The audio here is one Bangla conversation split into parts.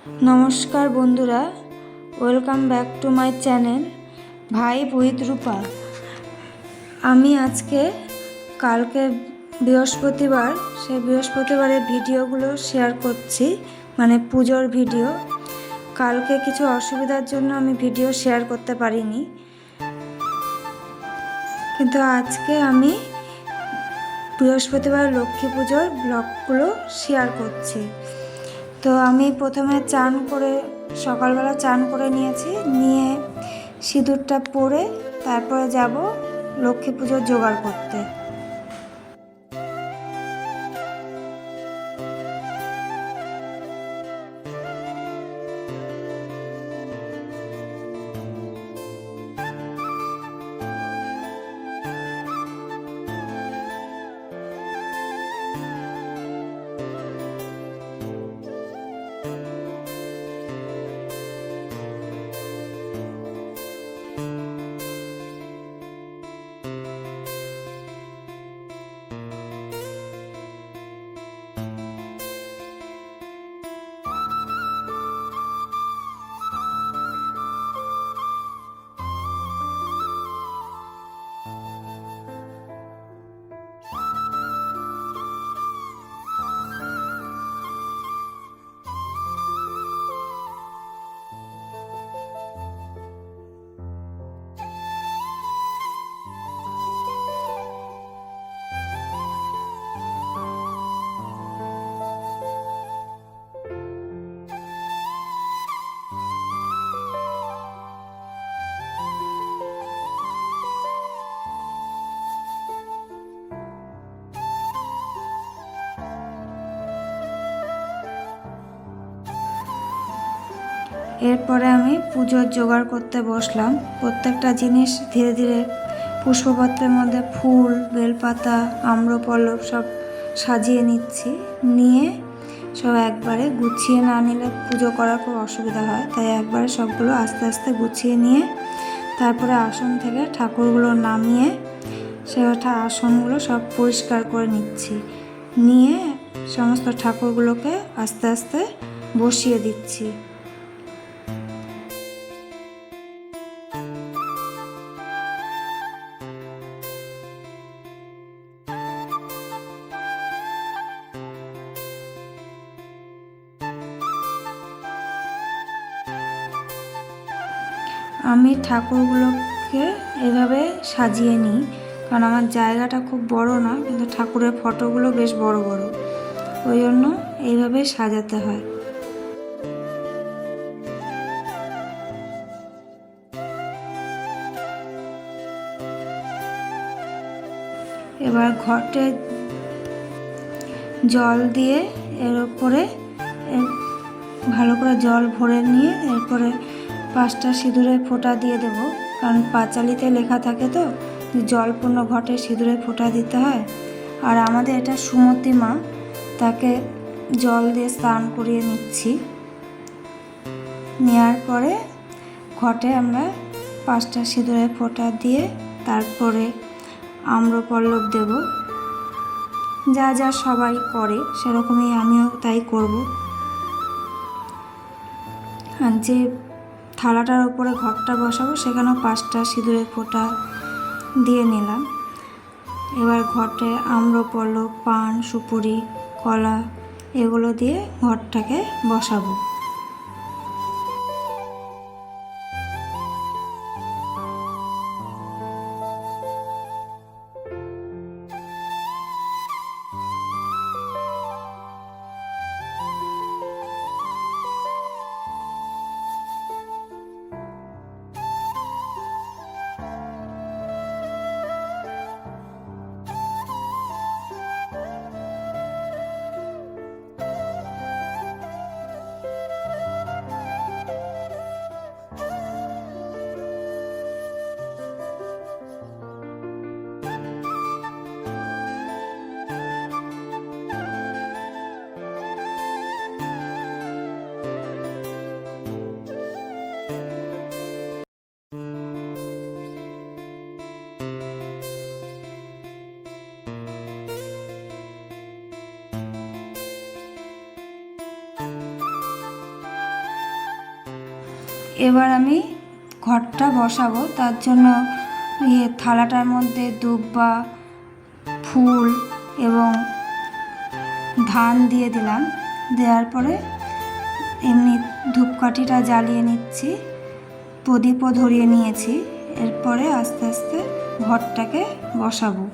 नमस्कार बंधुरा welcome back to my channel vibe with Rupa. आमी आज के कल के बृहस्पतिवार से बृहस्पतिवार भिडियोगुलो शेयर करछि माने पूजोर भिडियो। कल के किछु असुविधार जोन्नो आमी भिडियो शेयर करते पारिनी, किन्तु आज के आमी बृहस्पतिवार लक्ष्मी पूजोर ब्लगगुलो शेयर करछि। तो आमी प्रथमे चान करे सकालबेला चान करे निये सिঁদুরটা परे तारपरे जाबो लक्ष्मी पूजोर जोगाड़ करते। एरपरे आमी पूजोर जोगाड़ करते बसलाम। प्रत्येकटा जिनिस धीरे धीरे पुष्पपत्रेर मध्य फुल बेलपाता आम्रपल्लव सब साजिए निচ্ছি। निये सब एकबारे गुछिए ना निले पुजो करा खूब असुविधा हय, ताई एकबारे सबगुलो आस्ते आस्ते गुछिए निये तारपरे आसन थेके ठाकुरगुलो नामिये सेटा आसनगुलो सब परिष्कार करे निচ্ছি। निये समस्त ठाकुरगुलोके आस्ते आस्ते बसिए दिচ্ছি। আমি ঠাকুরগুলোকে এভাবে সাজিয়ে নিই, কারণ আমার জায়গাটা খুব বড় না, কিন্তু ঠাকুরের ফটোগুলো বেশ বড় বড়, ওই জন্য এইভাবে সাজাতে হয়। এবার ঘটে জল দিয়ে এর উপরে ভালো করে জল ভরে নিয়ে এরপরে 5টা সিঁদুরের ফোঁটা দিয়ে দেব, কারণ পাঁচালিতে লেখা থাকে তো জলপূর্ণ ঘটে সিঁদুরের ফোঁটা দিতে হয়। আর আমাদের এটা সুমতি মা, তাকে জল দিয়ে স্নান করিয়ে নিচ্ছি। নেওয়ার পরে ঘটে আমরা 5টা সিঁদুরের ফোঁটা দিয়ে তারপরে আম্রপল্লব দেব। যা যা সবাই করে সেরকমই আমিও তাই করব। আর যে থালাটার উপরে ঘটটা বসাবো সেখানেও 5টা সিঁদুরের ফোঁটা দিয়ে নিলাম। এবার ঘটে আম্রপল্লব পান সুপুরি কলা এগুলো দিয়ে ঘটটাকে বসাবো। এবার আমি ঘটটা বসাবো, তার জন্য থালাটার মধ্যে দুব্বা, ফুল এবং ধান দিয়ে দিলাম। দেওয়ার পরে এমনি ধূপকাঠিটা জ্বালিয়ে নিচ্ছি, প্রদীপও ধরিয়ে নিয়েছি। এরপরে আস্তে আস্তে ঘটটাকে বসাবো।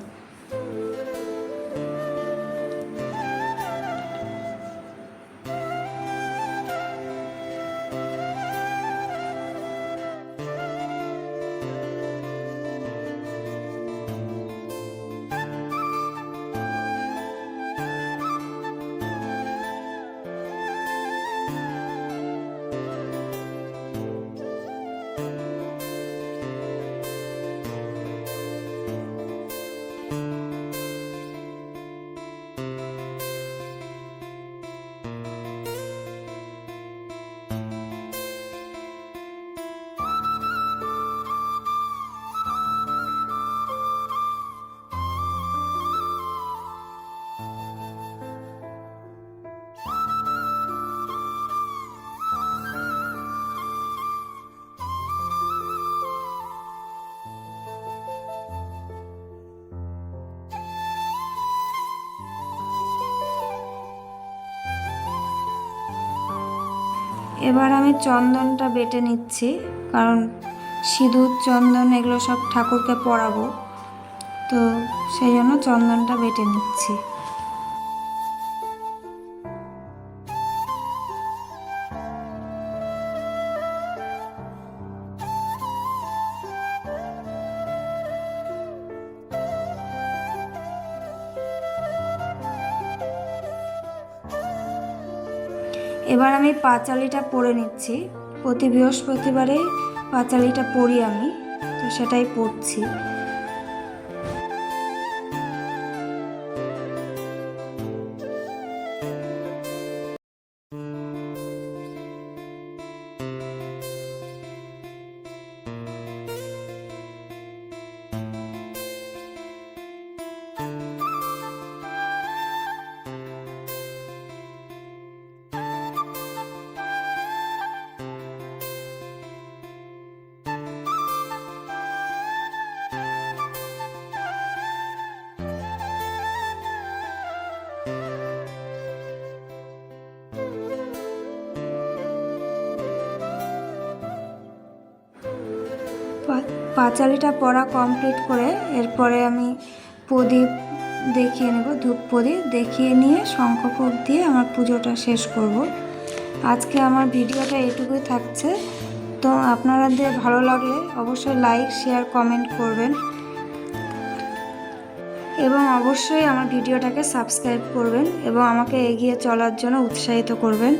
এবার আমি চন্দনটা বেটে নিচ্ছি, কারণ সিঁদুর, চন্দন এগুলো সব ঠাকুরকে পরাবো, তো সেই জন্য চন্দনটা বেটে নিচ্ছি। এবার আমি পাঁচালিটা পরে নিচ্ছি। প্রতি বৃহস্পতিবারেই পাঁচালিটা পরি আমি, তো সেটাই পরছি। পাঁচালিটা পরা কমপ্লিট করে এরপরে আমি প্রদীপ দেখিয়ে নেব, ধূপ প্রদীপ দেখিয়ে নিয়ে শঙ্খপুর দিয়ে আমার পুজোটা শেষ করব। আজকে আমার ভিডিওটা এটুকুই থাকছে। তো আপনাদের ভালো লাগলে অবশ্যই লাইক, শেয়ার, কমেন্ট করবেন এবং অবশ্যই আমার ভিডিওটাকে সাবস্ক্রাইব করবেন এবং আমাকে এগিয়ে চলার জন্য উৎসাহিত করবেন।